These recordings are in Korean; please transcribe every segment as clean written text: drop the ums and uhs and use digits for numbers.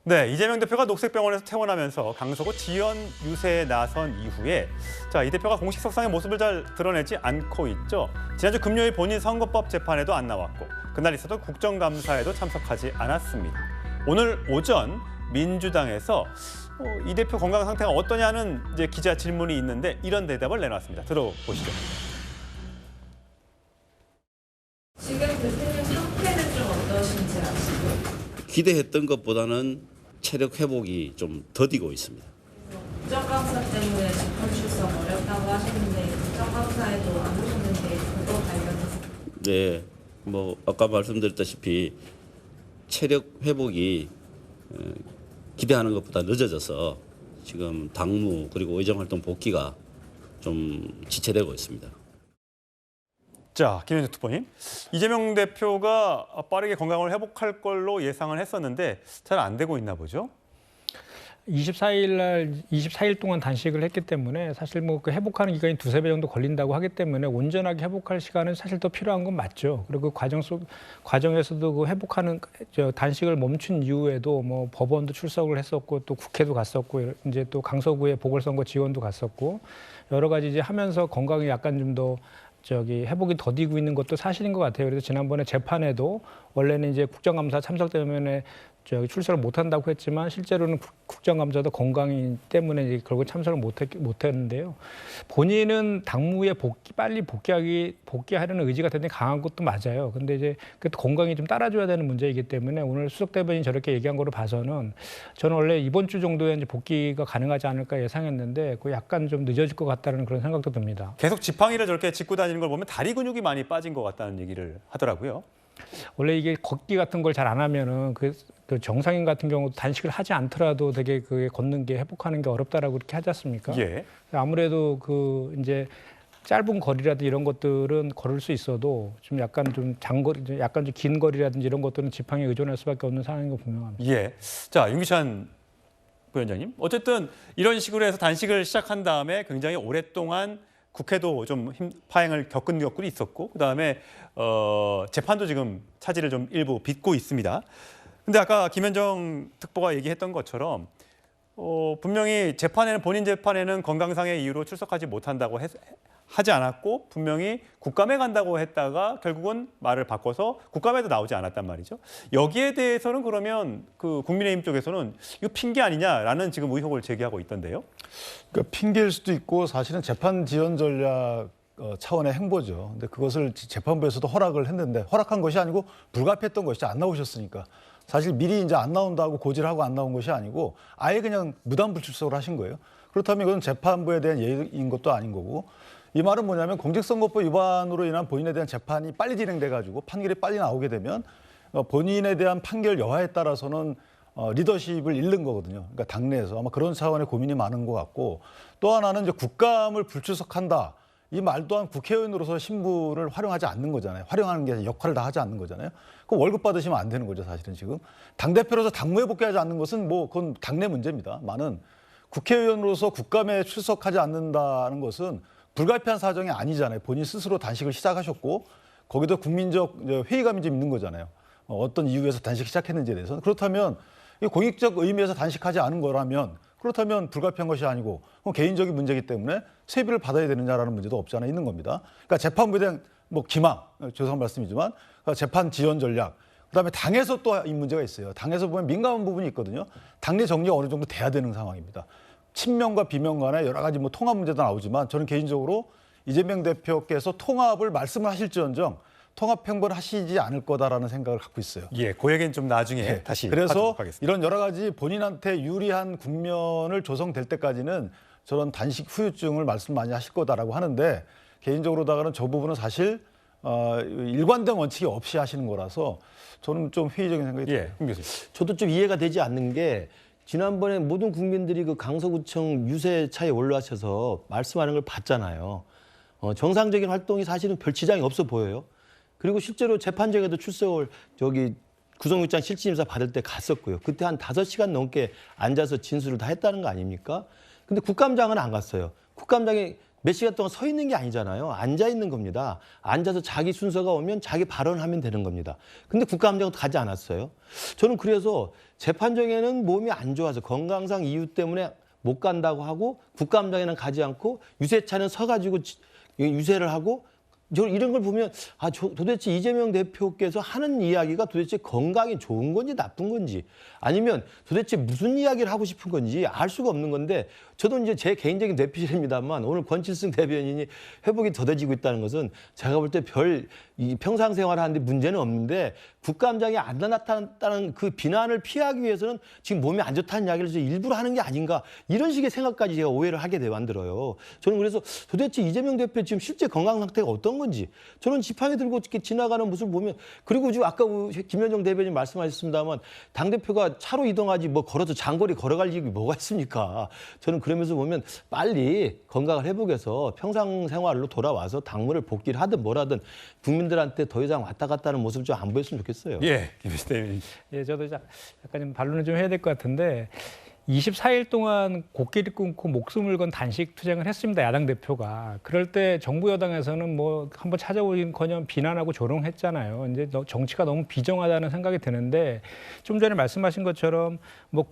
네, 이재명 대표가 녹색병원에서 퇴원하면서 강서구 지연 유세에 나선 이후에 이 대표가 공식 석상의 모습을 잘 드러내지 않고 있죠. 지난주 금요일 본인 선거법 재판에도 안 나왔고 그날 있었던 국정감사에도 참석하지 않았습니다. 오늘 오전 민주당에서 이 대표 건강 상태가 어떠냐는 기자 질문이 있는데 이런 대답을 내놨습니다. 들어보시죠. 지금 대표님 상태는 좀 어떠신지 아시고? 기대했던 것보다는 체력 회복이 좀 더디고 있습니다. 국정감사 때문에 재판 출석 어렵다고 하셨는데 국정감사에도 안 오셨는데 그거 관련해서? 네, 아까 말씀드렸다시피 체력 회복이 기대하는 것보다 늦어져서 지금 당무 그리고 의정활동 복귀가 좀 지체되고 있습니다. 자, 김현주 특보님. 이재명 대표가 빠르게 건강을 회복할 걸로 예상을 했었는데 잘 안 되고 있나 보죠? 24일 동안 단식을 했기 때문에 사실 그 회복하는 기간이 두세 배 정도 걸린다고 하기 때문에 온전하게 회복할 시간은 사실 더 필요한 건 맞죠. 그리고 그 과정에서도 그 회복하는 단식을 멈춘 이후에도 법원도 출석을 했었고 또 국회도 갔었고 이제 또 강서구에 보궐선거 지원도 갔었고 여러 가지 이제 하면서 건강이 약간 좀 더 회복이 더디고 있는 것도 사실인 것 같아요. 그래서 지난번에 재판에도 원래는 이제 국정감사 참석 때문에 출석을 못 한다고 했지만 실제로는 국정감사도 건강이 때문에 이제 결국 참석을 못했는데요. 본인은 당무에 빨리 복귀하려는 의지가 굉장히 강한 것도 맞아요. 근데 이제 그 건강이 좀 따라줘야 되는 문제이기 때문에 오늘 수석 대변인이 저렇게 얘기한 거로 봐서는 저는 원래 이번 주 정도에 이제 복귀가 가능하지 않을까 예상했는데 그 약간 좀 늦어질 것 같다는 그런 생각도 듭니다. 계속 지팡이를 저렇게 짚고 다니는 걸 보면 다리 근육이 많이 빠진 것 같다는 얘기를 하더라고요. 원래 이게 걷기 같은 걸 잘 안 하면은 그 정상인 같은 경우도 단식을 하지 않더라도 되게 그게 걷는 게 회복하는 게 어렵다라고 그렇게 하지 않습니까? 예. 아무래도 이제 짧은 거리라든지 이런 것들은 걸을 수 있어도 좀 약간 좀 장거리, 약간 좀 긴 거리라든지 이런 것들은 지팡이에 의존할 수밖에 없는 상황인 거 분명합니다. 예. 자, 윤기찬 부위원장님. 어쨌든 이런 식으로 해서 단식을 시작한 다음에 굉장히 오랫동안 국회도 좀 파행을 겪은 것들이 있었고 그다음에 재판도 지금 차질을 좀 일부 빚고 있습니다. 근데 아까 김현정 특보가 얘기했던 것처럼 분명히 본인 재판에는 건강상의 이유로 출석하지 못한다고 하지 않았고 분명히 국감에 간다고 했다가 결국은 말을 바꿔서 국감에도 나오지 않았단 말이죠. 여기에 대해서는 그러면 그 국민의힘 쪽에서는 이거 핑계 아니냐라는 지금 의혹을 제기하고 있던데요. 그러니까 핑계일 수도 있고 사실은 재판 지연 전략 차원의 행보죠. 근데 그것을 재판부에서도 허락을 했는데 허락한 것이 아니고 불가피했던 것이죠. 안 나오셨으니까. 사실 미리 이제 안 나온다고 고지를 하고 안 나온 것이 아니고 아예 그냥 무단 불출석을 하신 거예요. 그렇다면 이건 재판부에 대한 예의인 것도 아닌 거고 이 말은 뭐냐면 공직선거법 위반으로 인한 본인에 대한 재판이 빨리 진행돼 가지고 판결이 빨리 나오게 되면 본인에 대한 판결 여하에 따라서는 리더십을 잃는 거거든요. 그러니까 당내에서 아마 그런 차원의 고민이 많은 것 같고 또 하나는 이제 국감을 불출석한다. 이 말 또한 국회의원으로서 신분을 활용하지 않는 거잖아요. 활용하는 게 역할을 다 하지 않는 거잖아요. 그럼 월급 받으시면 안 되는 거죠, 사실은 지금. 당대표로서 당무에 복귀하지 않는 것은 그건 당내 문제입니다만은 국회의원으로서 국감에 출석하지 않는다는 것은 불가피한 사정이 아니잖아요. 본인 스스로 단식을 시작하셨고 거기도 국민적 회의감이 좀 있는 거잖아요. 어떤 이유에서 단식 시작했는지에 대해서는. 그렇다면 공익적 의미에서 단식하지 않은 거라면 그렇다면 불가피한 것이 아니고 개인적인 문제이기 때문에 세비를 받아야 되느냐라는 문제도 없지 않아 있는 겁니다. 그러니까 재판부에 대한 기망, 죄송한 말씀이지만 재판 지연 전략, 그다음에 당에서 또 이 문제가 있어요. 당에서 보면 민감한 부분이 있거든요. 당내 정리가 어느 정도 돼야 되는 상황입니다. 친명과 비명 간에 여러 가지 통합 문제도 나오지만 저는 개인적으로 이재명 대표께서 통합을 말씀을 하실지언정 통합 행보를 하시지 않을 거다라는 생각을 갖고 있어요. 예, 그 얘기는 좀 나중에 다시 그래서 하겠습니다. 이런 여러 가지 본인한테 유리한 국면을 조성될 때까지는 저런 단식 후유증을 말씀 많이 하실 거다라고 하는데 개인적으로다가는 저 부분은 사실 일관된 원칙이 없이 하시는 거라서 저는 좀 회의적인 생각이 들어요. 예, 김 교수님. 저도 좀 이해가 되지 않는 게 지난번에 모든 국민들이 그 강서구청 유세차에 올라와셔서 말씀하는 걸 봤잖아요. 정상적인 활동이 사실은 별 지장이 없어 보여요. 그리고 실제로 재판정에도 출석을 구속영장 실질심사 받을 때 갔었고요. 그때 한 5시간 넘게 앉아서 진술을 다 했다는 거 아닙니까? 근데 국감장은 안 갔어요. 국감장에 몇 시간 동안 서 있는 게 아니잖아요. 앉아 있는 겁니다. 앉아서 자기 순서가 오면 자기 발언하면 되는 겁니다. 근데 국감장은 가지 않았어요. 저는 그래서 재판정에는 몸이 안 좋아서 건강상 이유 때문에 못 간다고 하고 국감장에는 가지 않고 유세차는 서가지고 유세를 하고 저 이런 걸 보면 도대체 이재명 대표께서 하는 이야기가 도대체 건강에 좋은 건지 나쁜 건지 아니면 도대체 무슨 이야기를 하고 싶은 건지 알 수가 없는 건데 저도 이제 제 개인적인 뇌피셜입니다만 오늘 권칠승 대변인이 회복이 더뎌지고 있다는 것은 제가 볼 때 평상 생활하는데 문제는 없는데 국감장에 안 나타났다는 그 비난을 피하기 위해서는 지금 몸이 안 좋다는 이야기를 일부러 하는 게 아닌가 이런 식의 생각까지 제가 오해를 하게 만들어요. 저는 그래서 도대체 이재명 대표 지금 실제 건강 상태가 어떤 건지 저는 지팡이 들고 이렇게 지나가는 모습을 보면 그리고 지금 아까 김현정 대변인 말씀하셨습니다만 당대표가 차로 이동하지 뭐 걸어서 장거리 걸어갈 일이 뭐가 있습니까? 저는 그러면서 보면 빨리 건강을 회복해서 평상 생활로 돌아와서 당무를 복귀를 하든 뭘 하든 국민들한테 더 이상 왔다 갔다 하는 모습을 좀 안 보였으면 좋겠어요. 예, 김현정 대변인. 예, 저도 약간 좀 반론을 좀 해야 될 것 같은데 24일 동안 곡기를 끊고 목숨을 건 단식 투쟁을 했습니다. 야당 대표가. 그럴 때 정부 여당에서는 뭐 한번 찾아오긴커녕 비난하고 조롱했잖아요. 이제 정치가 너무 비정하다는 생각이 드는데 좀 전에 말씀하신 것처럼 뭐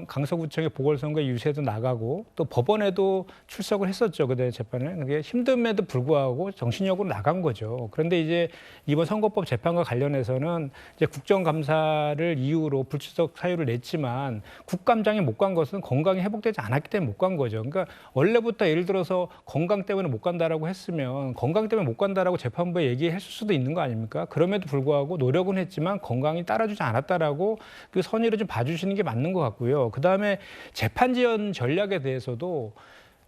강서구청의 보궐선거에 유세도 나가고 또 법원에도 출석을 했었죠. 그때 재판에. 그게 힘듦에도 불구하고 정신력으로 나간 거죠. 그런데 이제 이번 선거법 재판과 관련해서는 이제 국정감사를 이유로 불출석 사유를 냈지만 국감장에 못 간 것은 건강이 회복되지 않았기 때문에 못 간 거죠. 그러니까 원래부터 예를 들어서 건강 때문에 못 간다라고 했으면 건강 때문에 못 간다라고 재판부에 얘기했을 수도 있는 거 아닙니까? 그럼에도 불구하고 노력은 했지만 건강이 따라주지 않았다라고 그 선의를 좀 봐주시는 게 맞는 것 같고요. 그다음에 재판 지연 전략에 대해서도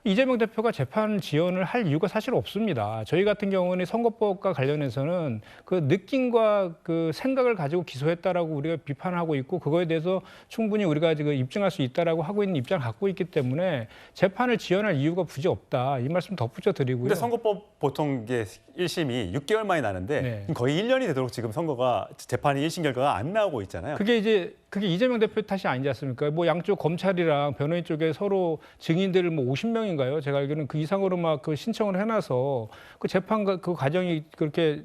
이재명 대표가 재판 지연을 할 이유가 사실 없습니다. 저희 같은 경우는 선거법과 관련해서는 그 느낌과 그 생각을 가지고 기소했다라고 우리가 비판하고 있고 그거에 대해서 충분히 우리가 지금 입증할 수 있다라고 하고 있는 입장을 갖고 있기 때문에 재판을 지연할 이유가 굳이 없다. 이 말씀 덧붙여 드리고요. 근데 선거법 보통 이게 1심이 6개월 만에 나는데 네. 거의 1년이 되도록 지금 재판이 1심 결과가 안 나오고 있잖아요. 그게 이재명 대표 탓이 아니지 않습니까? 뭐 양쪽 검찰이랑 변호인 쪽에 서로 증인들을 뭐 50명인가요? 제가 알기로는 그 이상으로 막 그 신청을 해놔서 그 재판 그 과정이 그렇게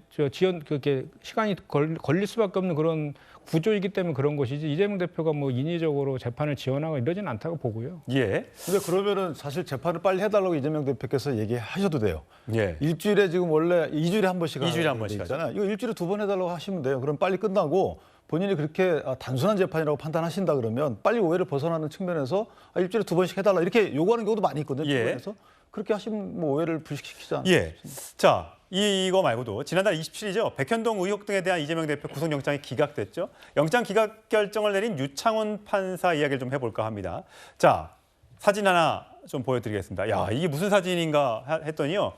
그렇게 시간이 걸릴 수밖에 없는 그런 구조이기 때문에 그런 것이지 이재명 대표가 뭐 인위적으로 재판을 지연하고 이러지는 않다고 보고요. 예. 근데 그러면은 사실 재판을 빨리 해달라고 이재명 대표께서 얘기하셔도 돼요. 예. 일주일에 지금 원래 2주일에 한 번씩 2주일에 한 번씩 있잖아요. 이거 일주일에 2번 해달라고 하시면 돼요. 그럼 빨리 끝나고 본인이 그렇게 단순한 재판이라고 판단하신다 그러면 빨리 오해를 벗어나는 측면에서 일주일에 2번씩 해달라 이렇게 요구하는 경우도 많이 있거든요. 예. 주변에서 그렇게 하시면 뭐 오해를 불식시키지 않아요. 예. 자, 이거 말고도 지난달 27일이죠. 백현동 의혹 등에 대한 이재명 대표 구속영장이 기각됐죠. 영장 기각 결정을 내린 유창훈 판사 이야기를 좀 해볼까 합니다. 자, 사진 하나 좀 보여드리겠습니다. 야, 이게 무슨 사진인가 했더니요.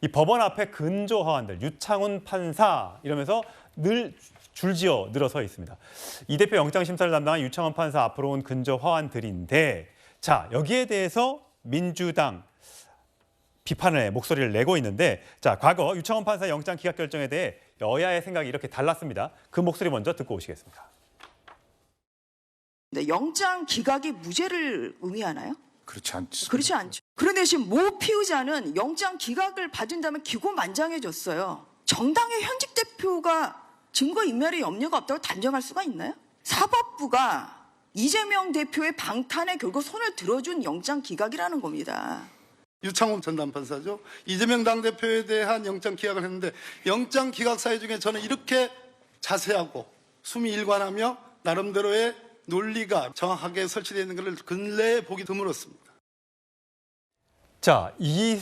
이 법원 앞에 근조 화환들, 유창훈 판사 이러면서 늘 줄지어 늘어서 있습니다. 이 대표 영장 심사를 담당한 유창훈 판사 앞으로 온 근저 화환들인데, 자 여기에 대해서 민주당 비판의 목소리를 내고 있는데, 자 과거 유창훈 판사 영장 기각 결정에 대해 여야의 생각이 이렇게 달랐습니다. 그 목소리 먼저 듣고 오시겠습니다. 네, 영장 기각이 무죄를 의미하나요? 그렇지 않죠. 그렇지 않죠. 그런데 지금 모 피의자는 영장 기각을 받은다면 기고만장해졌어요. 정당의 현직 대표가 증거인멸의 염려가 없다고 단정할 수가 있나요? 사법부가 이재명 대표의 방탄에 결국 손을 들어준 영장 기각이라는 겁니다. 유창훈 전담판사죠. 이재명 당대표에 대한 영장 기각을 했는데 영장 기각 사유 중에 저는 이렇게 자세하고 숨이 일관하며 나름대로의 논리가 정확하게 설치되어 있는 것을 근래에 보기 드물었습니다. 자, 이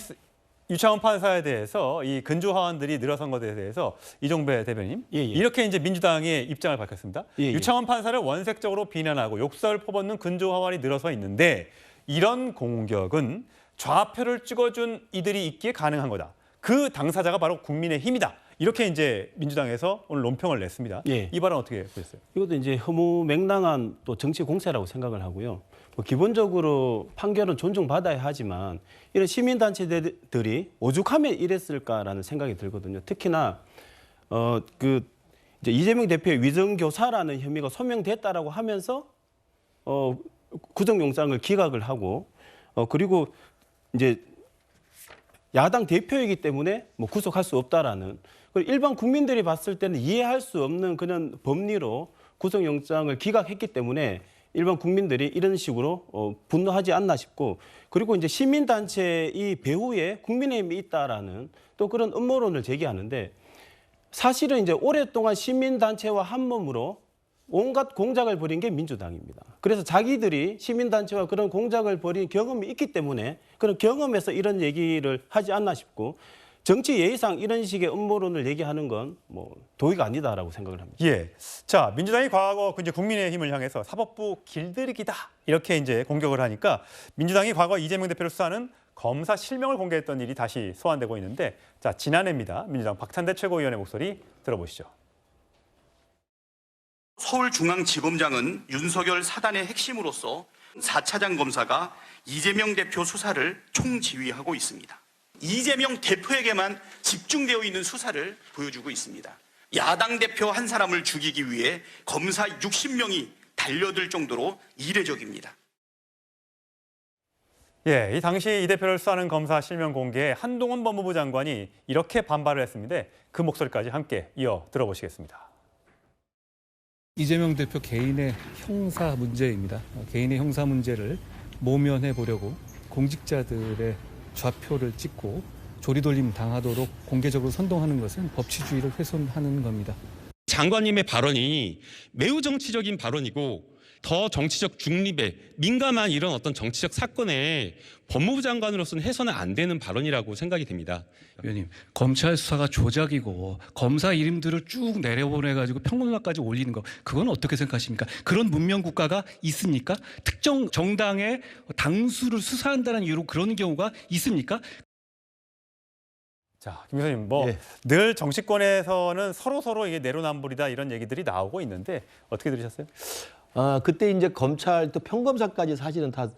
유창훈 판사에 대해서 이 근조 화환들이 늘어선 것에 대해서 이종배 대변인 이렇게 이제 민주당의 입장을 밝혔습니다. 유창훈 판사를 원색적으로 비난하고 욕설을 퍼붓는 근조 화환이 늘어서 있는데 이런 공격은 좌표를 찍어준 이들이 있기에 가능한 거다. 그 당사자가 바로 국민의힘이다. 이렇게 이제 민주당에서 오늘 논평을 냈습니다. 이 발언 어떻게 보셨어요? 이것도 이제 허무맹랑한 또 정치 공세라고 생각을 하고요. 뭐 기본적으로 판결은 존중받아야 하지만 이런 시민단체들이 오죽하면 이랬을까라는 생각이 들거든요. 특히나 이제 이재명 대표의 위정교사라는 혐의가 소명됐다라고 하면서 구속영장을 기각을 하고 그리고 이제 야당 대표이기 때문에 뭐 구속할 수 없다라는, 그리고 일반 국민들이 봤을 때는 이해할 수 없는 그런 법리로 구속영장을 기각했기 때문에 일반 국민들이 이런 식으로 분노하지 않나 싶고, 그리고 이제 시민단체의 배후에 국민의힘이 있다라는 또 그런 음모론을 제기하는데, 사실은 이제 오랫동안 시민단체와 한 몸으로 온갖 공작을 벌인 게 민주당입니다. 그래서 자기들이 시민단체와 그런 공작을 벌인 경험이 있기 때문에 그런 경험에서 이런 얘기를 하지 않나 싶고, 정치 예의상 이런 식의 음모론을 얘기하는 건 뭐 도의가 아니다라고 생각을 합니다. 예. 자, 민주당이 과거 이제 국민의힘을 향해서 사법부 길들이기다 이렇게 이제 공격을 하니까 민주당이 과거 이재명 대표를 수사하는 검사 실명을 공개했던 일이 다시 소환되고 있는데, 자, 지난해입니다. 민주당 박찬대 최고위원의 목소리 들어보시죠. 서울중앙지검장은 윤석열 사단의 핵심으로서 4차장 검사가 이재명 대표 수사를 총지휘하고 있습니다. 이재명 대표에게만 집중되어 있는 수사를 보여주고 있습니다. 야당 대표 한 사람을 죽이기 위해 검사 60명이 달려들 정도로 이례적입니다. 예, 이 당시 이 대표를 수사하는 검사 실명 공개에 한동훈 법무부 장관이 이렇게 반발을 했습니다. 그 목소리까지 함께 이어 들어보시겠습니다. 이재명 대표 개인의 형사 문제입니다. 개인의 형사 문제를 모면해 보려고 공직자들의 좌표를 찍고 조리돌림 당하도록 공개적으로 선동하는 것은 법치주의를 훼손하는 겁니다. 장관님의 발언이 매우 정치적인 발언이고, 더 정치적 중립에 민감한 이런 어떤 정치적 사건에 법무부 장관으로서는 해서는 안 되는 발언이라고 생각이 됩니다. 의원님, 검찰 수사가 조작이고 검사 이름들을 쭉 내려보내가지고 평론가까지 올리는 거, 그건 어떻게 생각하십니까? 그런 문명 국가가 있습니까? 특정 정당의 당수를 수사한다는 이유로 그런 경우가 있습니까? 자, 김 교수님, 뭐 늘 정치권에서는 서로 이게 내로남불이다 이런 얘기들이 나오고 있는데 어떻게 들으셨어요? 그때 이제 검찰 또 평검사까지 사실은 다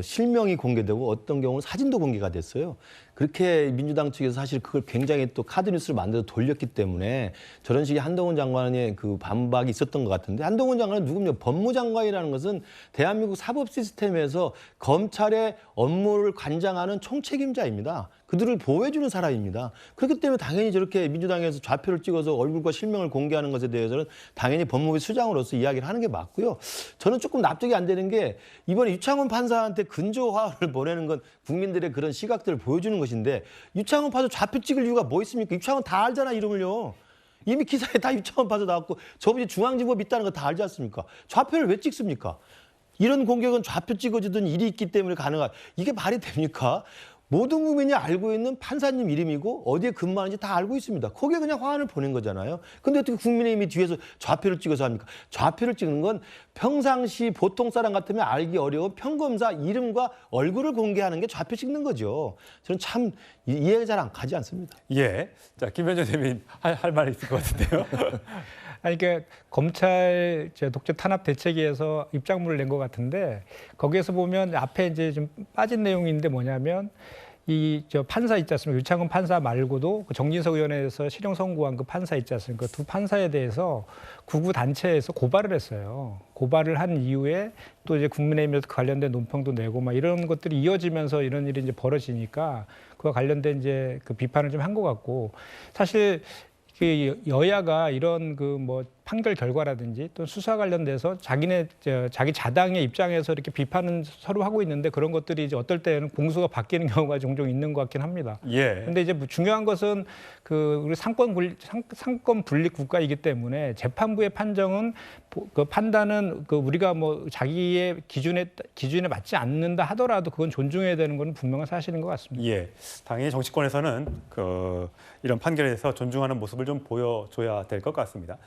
실명이 공개되고 어떤 경우는 사진도 공개가 됐어요. 그렇게 민주당 측에서 사실 그걸 굉장히 또 카드뉴스를 만들어서 돌렸기 때문에 저런 식의 한동훈 장관의 그 반박이 있었던 것 같은데, 한동훈 장관은 누굽니까? 법무장관이라는 것은 대한민국 사법 시스템에서 검찰의 업무를 관장하는 총책임자입니다. 그들을 보호해주는 사람입니다. 그렇기 때문에 당연히 저렇게 민주당에서 좌표를 찍어서 얼굴과 실명을 공개하는 것에 대해서는 당연히 법무부 수장으로서 이야기를 하는 게 맞고요. 저는 조금 납득이 안 되는 게, 이번에 유창훈 판사한테 근조화를 보내는 건 국민들의 그런 시각들을 보여주는 것인데, 유창훈 판사 좌표 찍을 이유가 뭐 있습니까? 유창훈 다 알잖아, 이름을요. 이미 기사에 다 유창훈 판사 나왔고 저번에 중앙지법 있다는 거 다 알지 않습니까? 좌표를 왜 찍습니까? 이런 공격은 좌표 찍어주던 일이 있기 때문에 가능한, 이게 말이 됩니까? 모든 국민이 알고 있는 판사님 이름이고 어디에 근무하는지 다 알고 있습니다. 거기에 그냥 화환을 보낸 거잖아요. 근데 어떻게 국민의힘이 뒤에서 좌표를 찍어서 합니까? 좌표를 찍는 건 평상시 보통 사람 같으면 알기 어려운 평검사 이름과 얼굴을 공개하는 게 좌표 찍는 거죠. 저는 참 이해가 잘 안 가지 않습니다. 예. 자, 김현정 대표님 할 말이 있을 것 같은데요. 아니, 그러니까 검찰 독재 탄압 대책위에서 입장문을 낸 것 같은데, 거기에서 보면 앞에 이제 좀 빠진 내용인데 뭐냐면, 판사 있지 않습니까? 유창훈 판사 말고도 정진석 의원에서 실형 선고한 그 판사 있지 않습니까? 두 판사에 대해서 구구 단체에서 고발을 했어요. 고발을 한 이후에 또 이제 국민의힘에서 관련된 논평도 내고 막 이런 것들이 이어지면서 이런 일이 이제 벌어지니까 그와 관련된 이제 그 비판을 좀 한 것 같고, 사실 그 여야가 이런 그 뭐 판결 결과라든지 또 수사 관련돼서 자기 자당의 입장에서 이렇게 비판은 서로 하고 있는데, 그런 것들이 이제 어떨 때는 공수가 바뀌는 경우가 종종 있는 것 같긴 합니다. 예. 근데 이제 중요한 것은 그 우리 상권 분립 국가이기 때문에 재판부의 판정은 그 판단은 그 우리가 뭐 자기의 기준에 맞지 않는다 하더라도 그건 존중해야 되는 건 분명한 사실인 것 같습니다. 예. 당연히 정치권에서는 이런 판결에 대해서 존중하는 모습을 좀 보여줘야 될 것 같습니다.